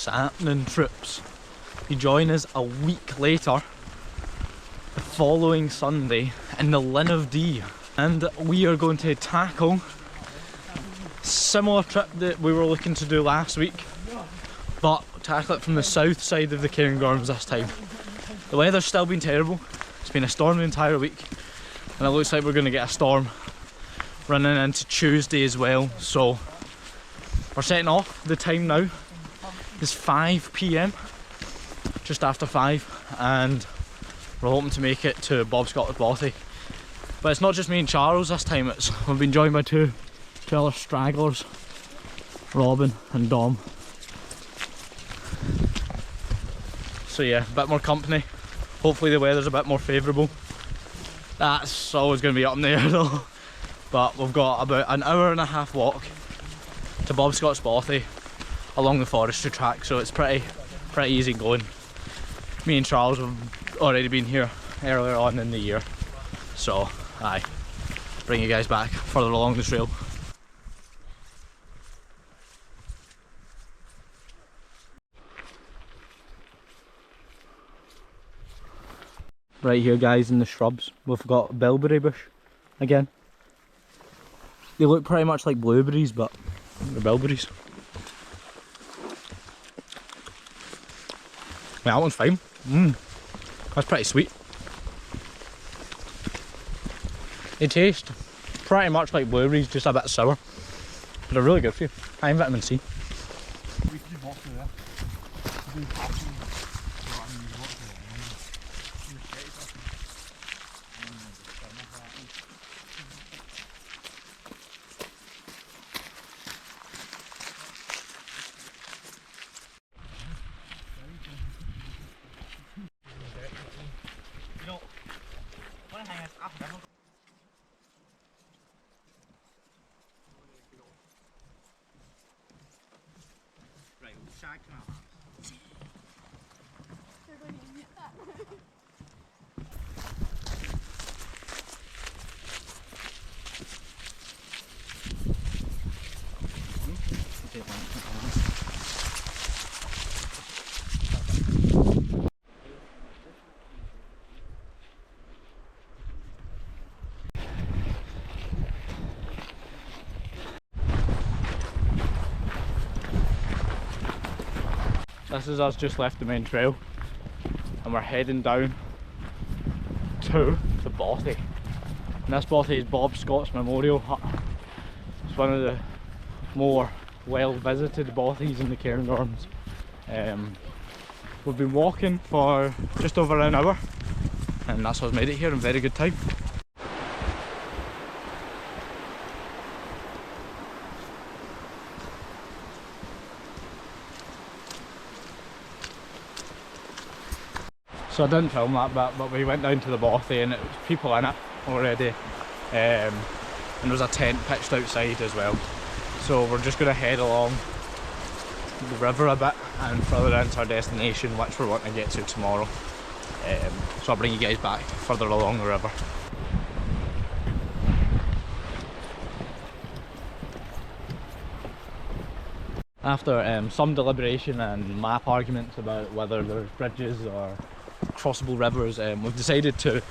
happening, troops? You join us a week later, the following Sunday, in the Linn of Dee, and we are going to tackle a similar trip that we were looking to do last week, but tackle it from the south side of the Cairngorms this time. The weather's still been terrible. It's been a storm the entire week, and it looks like we're going to get a storm running into Tuesday as well. So we're setting off. The time now is 5 PM, just after 5, and we're hoping to make it to Bob Scotland's Bothy. But it's not just me and Charles this time. We've been joined by two other stragglers, Robin and Dom. So yeah, a bit more company. Hopefully the weather's a bit more favourable. That's always going to be up in the air though. But we've got about an hour and a half walk to Bob Scotland's Bothy along the forestry track, so it's pretty easy going. Me and Charles have already been here earlier on in the year, so aye, bring you guys back further along the trail. Right here guys, in the shrubs we've got a bilberry bush again. They look pretty much like blueberries, but they're bilberries. Yeah, that one's fine. That's pretty sweet. They taste pretty much like blueberries, just a bit sour. But they're really good for you. High in vitamin C. This is us just left the main trail and we're heading down to the Bothy. And this Bothy is Bob Scott's Memorial Hut. It's one of the more well visited Bothys in the Cairngorms. We've been walking for just over an hour and that's what's made it here in very good time. So I didn't film that bit, but we went down to the Bothy and it was people in it already, and there was a tent pitched outside as well. So we're just going to head along the river a bit and further into our destination, which we're wanting to get to tomorrow. So I'll bring you guys back further along the river. After some deliberation and map arguments about whether there's bridges or crossable rivers, we've decided to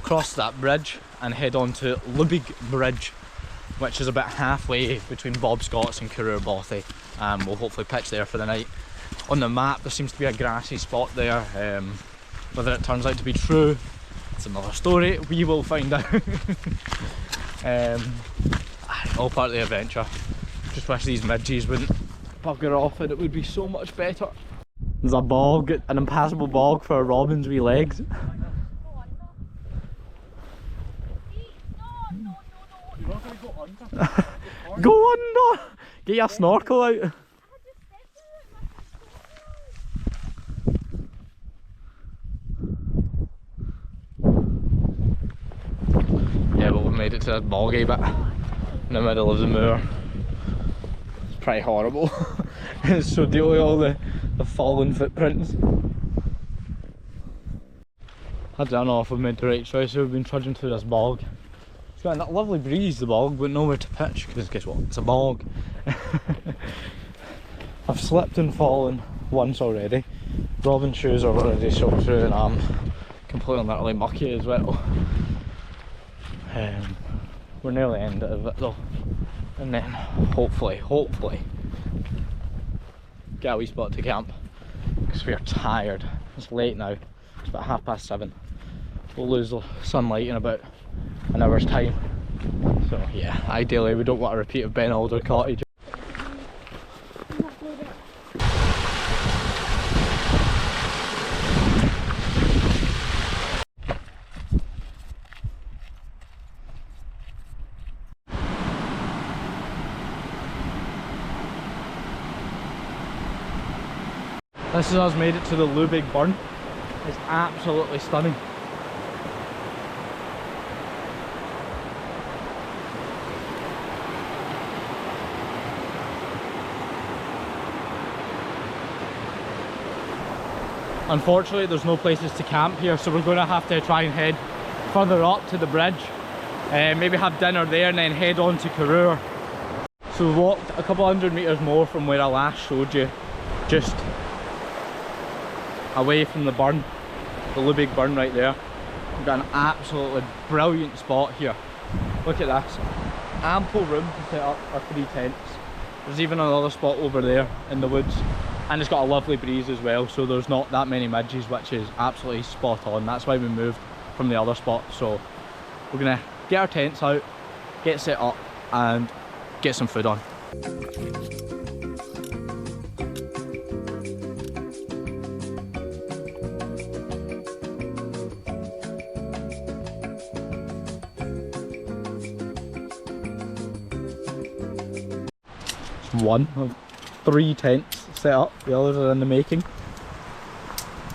cross that bridge and head on to Looming Bridge, which is about halfway between Bob Scott's and Career Bothy. We'll hopefully pitch there for the night. On the map there seems to be a grassy spot there. Whether it turns out to be true, it's another story. We will find out. All part of the adventure. Just wish these midgies wouldn't bugger off and it would be so much better. There's a bog, an impassable bog for Robin's wee legs. Go under! Get your snorkel out. Yeah, but we've made it to this boggy bit in the middle of the moor. It's pretty horrible. So deal with all the fallen footprints. I don't know if we've made the right choice. We've been trudging through this bog. It's got that lovely breeze, the bog, but nowhere to pitch because guess what? It's a bog. I've slipped and fallen once already. Robin's shoes are already soaked through and I'm completely and utterly mucky as well. We're nearly end of it though. And then hopefully get a wee spot to camp. Because we're tired. It's late now. It's about 7:30. We'll lose the sunlight in about an hour's time. So yeah, ideally we don't want a repeat of Ben Alder Cottage. This is us made it to the looming burn. It's absolutely stunning. Unfortunately there's no places to camp here, so we're going to have to try and head further up to the bridge. Maybe have dinner there and then head on to Cairngorms. So we walked a couple hundred metres more from where I last showed you, just away from the burn, the looming burn right there. We've got an absolutely brilliant spot here. Look at this, ample room to set up our 3 tents. There's even another spot over there in the woods, and it's got a lovely breeze as well, so there's not that many midges, which is absolutely spot on. That's why we moved from the other spot. So we're gonna get our tents out, get set up and get some food on. One of 3 tents set up, the others are in the making.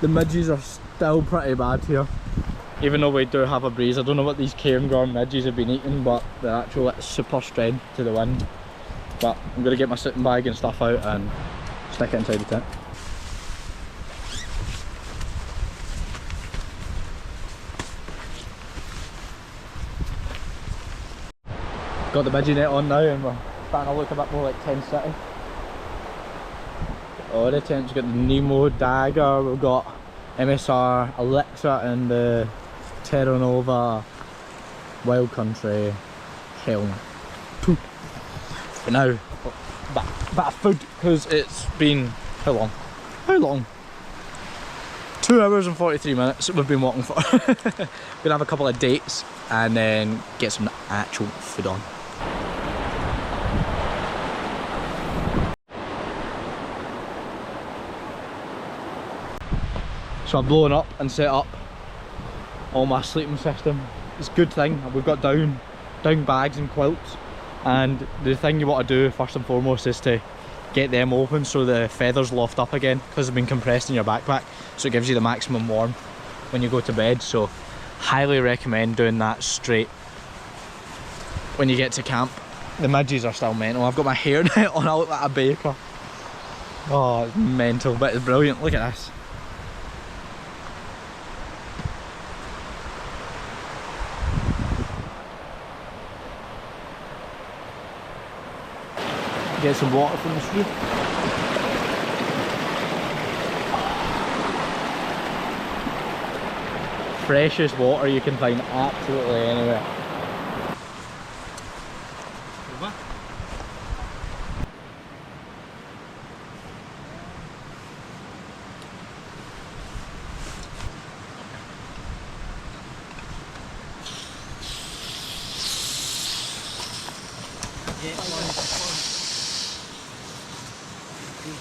The midges are still pretty bad here, even though we do have a breeze. I don't know what these Cairngorm midges have been eating, but they're actual super strength to the wind. But I'm going to get my sitting bag and stuff out and stick it inside the tent. Got the midgie net on now and we're starting to look a bit more like Tent City. Oh, the tent's got the Nemo Dagger, we've got MSR, Alexa and the Terra Nova, Wild Country, Helm. But now, bit of food, because it's been, how long? How long? 2 hours and 43 minutes we've been walking for. We're gonna have a couple of dates and then get some actual food on. So I've blown up and set up all my sleeping system. It's a good thing, we've got down bags and quilts, and the thing you want to do first and foremost is to get them open so the feathers loft up again, because they've been compressed in your backpack, so it gives you the maximum warmth when you go to bed. So highly recommend doing that straight when you get to camp. The midges are still mental. I've got my hairnet on, I look like a baker. Oh, it's mental, but it's brilliant. Look at this. Get some water from the stream. Freshest water you can find absolutely anywhere. Over.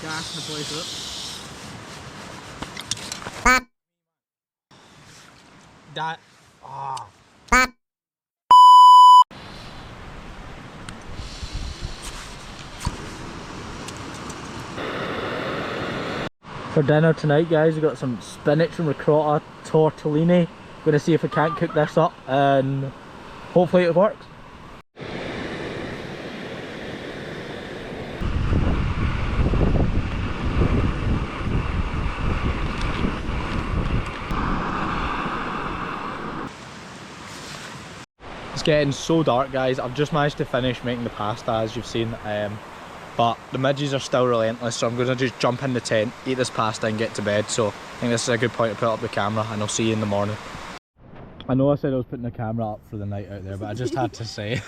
Gas in the place of it. That. Ah. For dinner tonight, guys, we've got some spinach and ricotta tortellini. Gonna see if we can't cook this up and hopefully it works. It's getting so dark, guys. I've just managed to finish making the pasta, as you've seen. but the midges are still relentless, so I'm going to just jump in the tent, eat this pasta and get to bed. So I think this is a good point to put up the camera, and I'll see you in the morning. I know I said I was putting the camera up for the night out there, but I just had to say,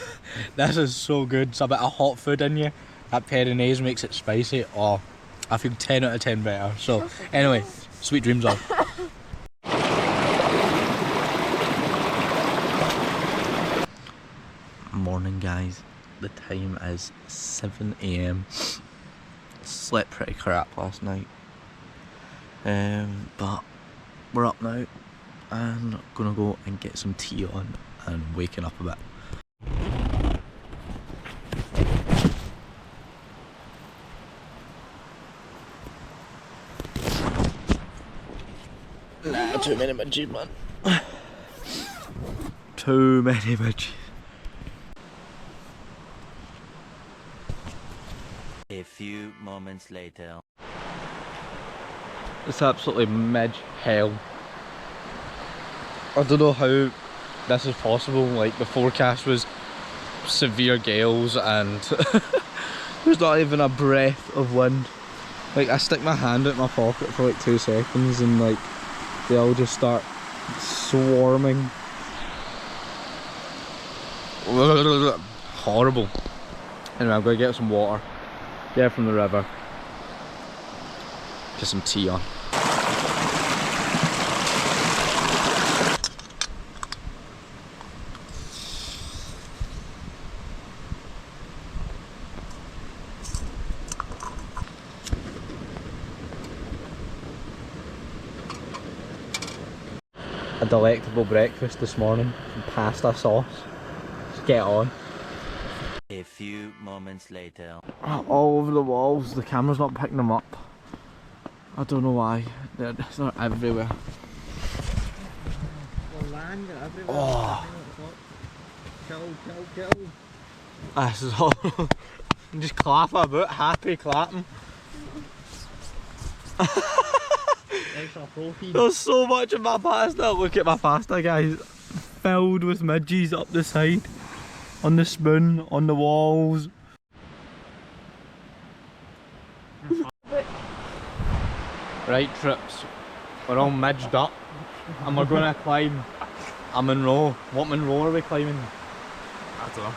this is so good. It's a bit of hot food in you. That peronaise makes it spicy. Oh, I feel 10 out of 10 better. So anyway, sweet dreams all. Morning guys, the time is 7 AM. Slept pretty crap last night, but we're up now and gonna go and get some tea on and waking up a bit. Nah, too many midges, man. Too many midges. A few moments later. It's absolutely midge hell. I don't know how this is possible. Like, the forecast was severe gales and there's not even a breath of wind. Like, I stick my hand out my pocket for like 2 seconds and like they all just start swarming. Horrible. Anyway, I'm gonna get some water. Yeah, from the river. Get some tea on. A delectable breakfast this morning. Pasta sauce. Just get on. A few moments later. All over the walls, the camera's not picking them up. I don't know why. They're everywhere. Oh. Kill. This is horrible. Just clap about, happy clapping. There's so much of my pasta. Look at my pasta, guys. Filled with midges up the side. On the spoon, on the walls. Right, trips. We're all midged up and we're going to climb a Monroe. What Monroe are we climbing? I don't know.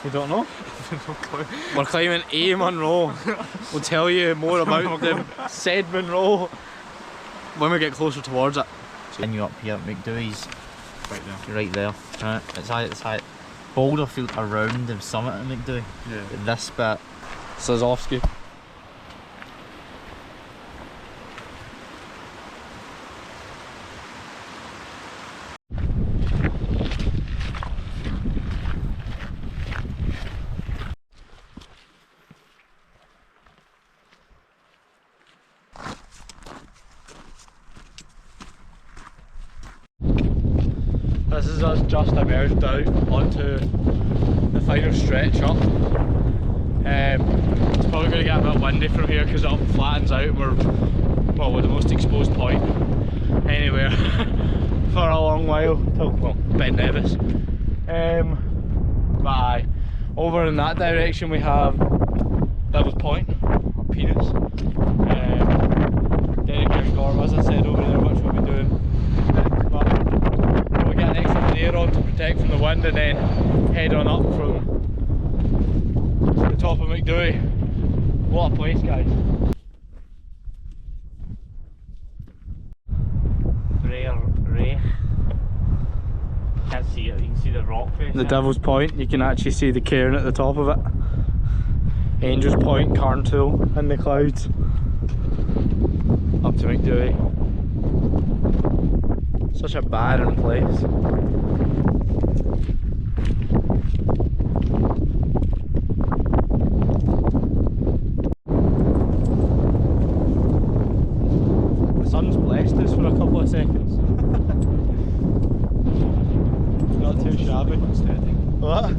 You don't know? No clue. We're climbing a Monroe. We'll tell you more about the said Monroe when we get closer towards it. And you up here at McDui's, Right there. you're right there. Right. It's high. Boulderfield around the summit at McDui. Yeah. This bit. Sazovsky. This is us just emerged out onto the final stretch up. It's probably going to get a bit windy from here because it flattens out and we're the most exposed point anywhere for a long while till, well, Ben Nevis. But aye, over in that direction we have Devil's Point, or Penis. Derry Cairngorm, as I said over there, which we'll be doing next. But we'll get an extra layer on to protect from the wind and then head on up from the top of McDui. What a place, guys. Rare. Can't see it, you can see the rock face. The Devil's Point, you can actually see the cairn at the top of it. Angel's Point, Carntool in the clouds. Up to McDui. Such a barren place. The sun's blessed us for a couple of seconds. Not too shabby. What? I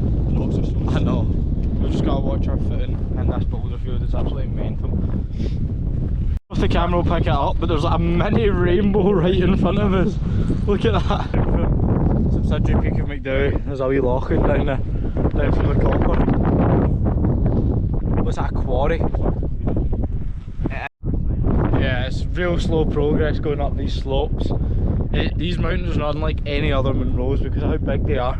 know. We've just got to watch our footing in this boulder field. It's absolutely mental. If the camera will pick it up, but there's like a mini rainbow right in front of us. Look at that. Subsidiary peak of McDui. There's a wee loching down from the copper. What's that, a quarry? Yeah, it's real slow progress going up these slopes. These mountains are unlike any other Munros because of how big they are.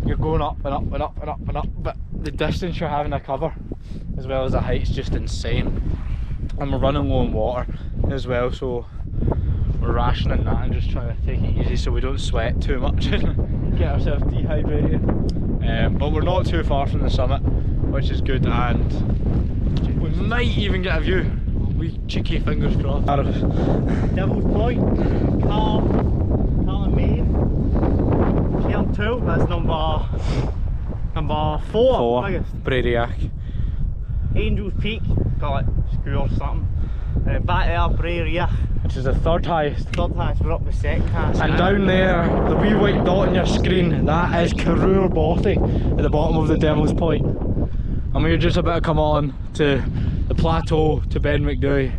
You're going up and up and up and up and up, but the distance you're having to cover as well as the height's just insane. And we're running low on water as well, so we're rationing that and just trying to take it easy so we don't sweat too much and get ourselves dehydrated. But we're not too far from the summit, which is good, and we might even get a view. We cheeky fingers crossed. Devil's Point, Carl Main, Cairn 2, that's number 4 biggest. Brediac. Angel's Peak, got it, screw or something. Back there, Brediac, Which is the third highest. third highest, we're up the second highest. And down there, the wee white dot on your screen, that is Cairngorm Bothy at the bottom of the Devil's Point. And we're just about to come on to the plateau to Ben Macdui.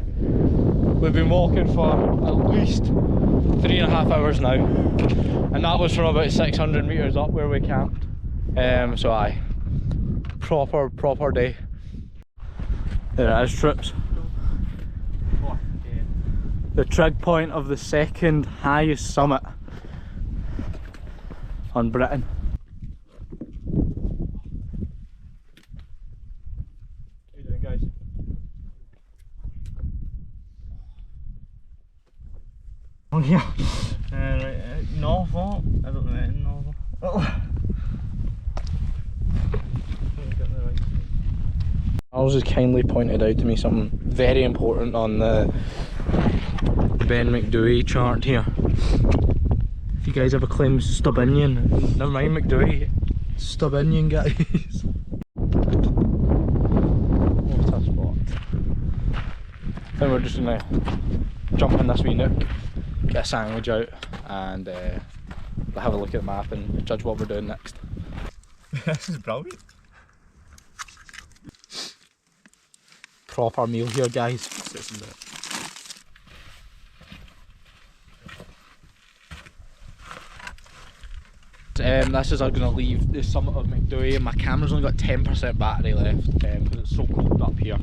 We've been walking for at least 3.5 hours now, and that was from about 600 metres up where we camped. So aye, proper day. There it is, troops. The trig point of the second highest summit on Britain. How you doing, guys? Oh yeah. Right, Norfolk. I don't know anything Norfolk. Oh. Charles has kindly pointed out to me something very important on the Ben Macdui chart here. If you guys ever claim Stubinian, never mind Macdui, Stubinian guys. What a spot. I think we're just gonna jump in this wee nook, get a sandwich out, and have a look at the map and judge what we're doing next. This is brilliant. Proper meal here, guys. This is going to leave the summit of Macdui, and my camera's only got 10% battery left because it's so cold up here,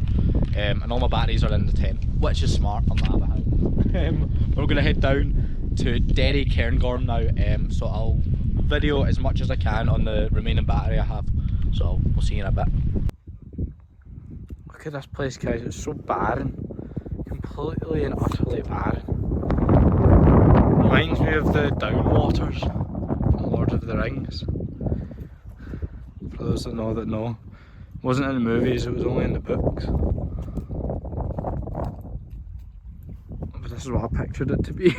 and all my batteries are in the tent, which is smart on the other hand. We're going to head down to Derry Cairngorm now, so I'll video as much as I can on the remaining battery I have, so we'll see you in a bit. Look at this place, guys, it's so barren, completely and utterly barren. Reminds me of the Downwaters from Lord of the Rings. For those that know, it wasn't in the movies, it was only in the books. But this is what I pictured it to be,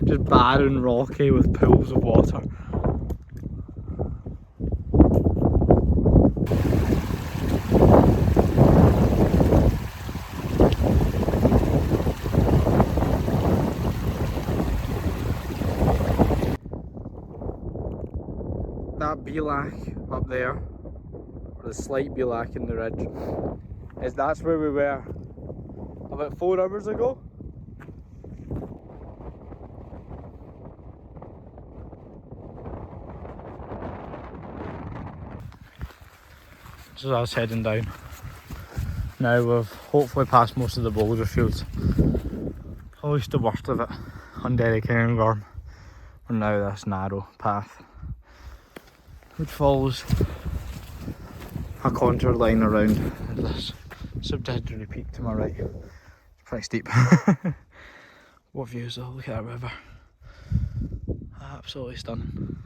just barren, rocky with pools of water. That Bielach up there, or the slight Bielach in the ridge, that's where we were about 4 hours ago. So I was heading down. Now we've hopefully passed most of the boulder fields. Probably the worst of it on Derry Cairngorm. We're now this narrow path, which follows a contour line around this subsidiary peak to my right. It's pretty steep. What views though, look at that river. Absolutely stunning.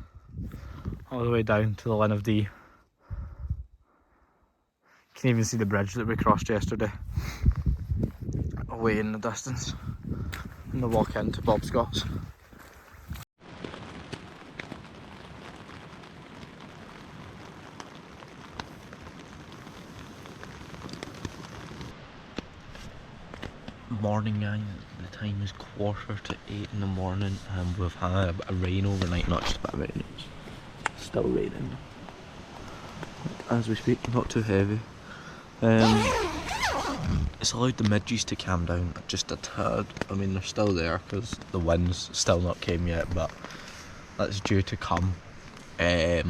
All the way down to the Linn of Dee. You can even see the bridge that we crossed yesterday, away in the distance, and the walk into Bob Scott's. Morning guys, the time is 7:45 in the morning and we've had a bit of rain overnight, not just a bit of rain, it's still raining as we speak, not too heavy. It's allowed the midgies to calm down just a tad. I mean they're still there because the wind's still not came yet, but that's due to come. But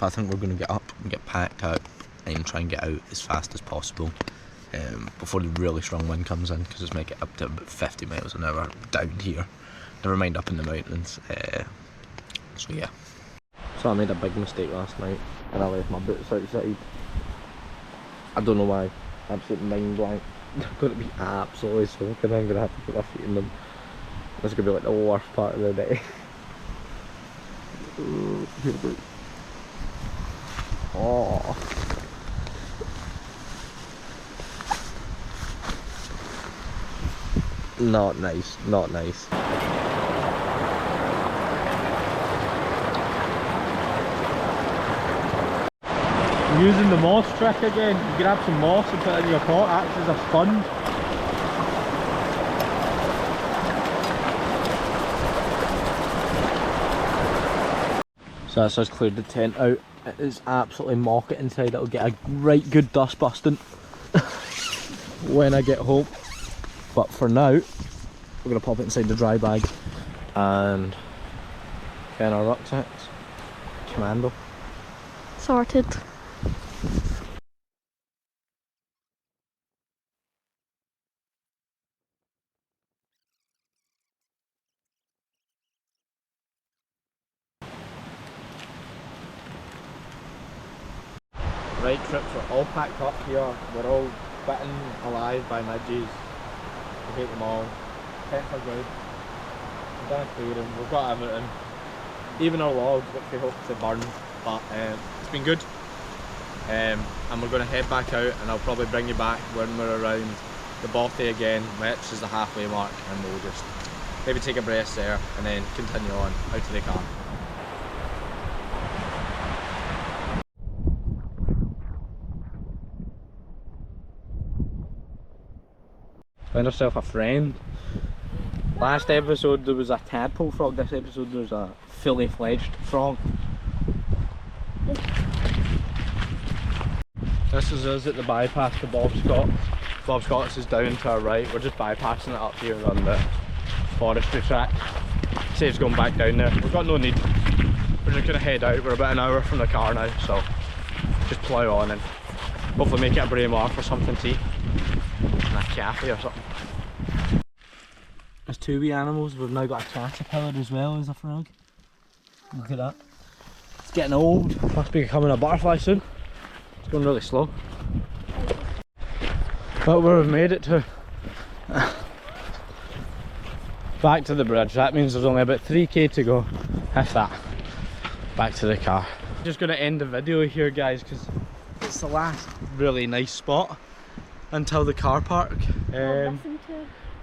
I think we're going to get up and get packed out and try and get out as fast as possible before the really strong wind comes in, because it's making it up to about 50 miles an hour down here, never mind up in the mountains. So yeah. So I made a big mistake last night and I left my boots outside. I don't know why. Absolutely mind blank. They're going to be absolutely soaking. I'm going to have to put my feet in them. This is going to be like the worst part of the day. Oh. Not nice, not nice. Using the moss trick again. You grab some moss and put it in your pot, acts as a sponge. So that's us cleared the tent out. It is absolutely mock it inside. It'll get a right good dust busting when I get home. But for now, we're going to pop it inside the dry bag and get in our rucksacks. Commando. Sorted. Right, trips are all packed up here. We're all bitten alive by midges. We hate them all. Tents are good. We've done a clearing. We've got everything. Even our logs, which we hope to burn. But it's been good. And we're going to head back out, and I'll probably bring you back when we're around the Bothy again, which is the halfway mark, and we'll just maybe take a breath there and then continue on out to the car. Found herself a friend. Last episode there was a tadpole frog, this episode there's a fully fledged frog. This is us at the bypass to Bob Scott's. Bob Scott's is down to our right. We're just bypassing it up here on the forestry track. Saves going back down there. We've got no need. We're just going to head out. We're about an hour from the car now, so just plough on and hopefully make it a Braemar for something to eat. And a cafe or something. There's two wee animals. We've now got a caterpillar as well as a frog. Look at that. It's getting old. Must be becoming a butterfly soon. It's going really slow. But we've made it to back to the bridge. That means there's only about 3k to go, if that. Back to the car. Just going to end the video here, guys, because it's the last really nice spot until the car park.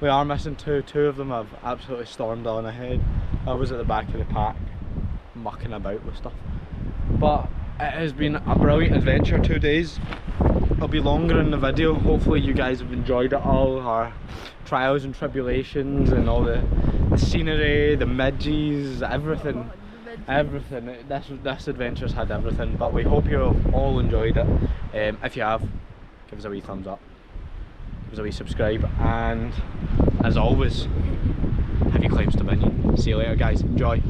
We are missing two. Two of them have absolutely stormed on ahead. I was at the back of the pack mucking about with stuff. But it has been a brilliant adventure, 2 days. It'll be longer in the video. Hopefully you guys have enjoyed it all, our trials and tribulations and all the scenery, the midgies, everything. Everything. This adventure's had everything, but we hope you all enjoyed it. If you have, give us a wee thumbs up, give us a wee subscribe, and as always, have your claims to minion. See you later, guys. Enjoy.